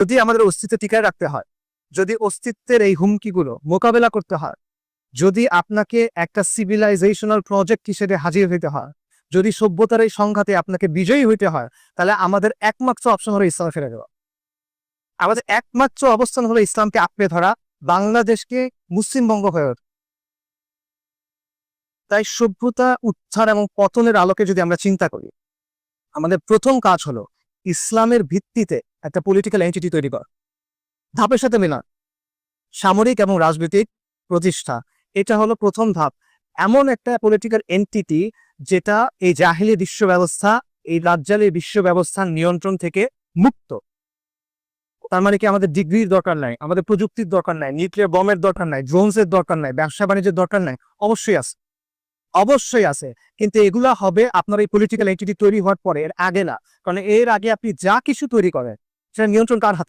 যদি আমাদের অস্তিত্ব টিকায় রাখতে হয়, যদি অস্তিত্বের এই হুমকিগুলো মোকাবেলা করতে হয়, যদি আপনাকে একটা সিভিলাইজেশনাল প্রজেক্ট হিসেবে হাজির হইতে হয়, যদি সভ্যতার এই সংঘাতে আপনাকে বিজয়ী হইতে হয়, তাহলে আমাদের একমাত্র অপশন হলো ইসলামে ফিরে যাওয়া। আমাদের একমাত্র অবস্থান হলো ইসলামকে আঁকড়ে ধরা, বাংলাদেশকে মুসলিমবঙ্গ হয়ে ওঠা। তাই সভ্যতা উত্থান এবং পতনের আলোকে যদি আমরা চিন্তা করি, আমাদের প্রথম কাজ হলো ইসলামের ভিত্তিতে একটা পলিটিক্যাল এন্টিটি তৈরি করা, ধাপের সাথে মিলান, সামরিক এবং রাজনৈতিক প্রতিষ্ঠা। এটা হলো প্রথম ধাপ। এমন একটা পলিটিক্যাল এন্টিটি যেটা এই জাহিলি বিশ্ব ব্যবস্থা, এই রাজ্জালি বিশ্ব ব্যবস্থার নিয়ন্ত্রণ থেকে মুক্ত। তার মানে কি আমাদের ডিগ্রির দরকার নাই, আমাদের প্রযুক্তির দরকার নাই, নিউক্লিয়ার বমের দরকার নাই, ড্রোনসের দরকার নাই, ব্যবসা বাণিজ্যের দরকার নাই? অবশ্যই আছে, অবশ্যই আছে। কিন্তু এগুলা হবে আপনার এই পলিটিক্যাল এন্টিটি তৈরি হওয়ার পরে, এর আগে না। কারণ এর আগে আপনি যা কিছু তৈরি করেন সেটা নিয়ন্ত্রণ কার হাতে?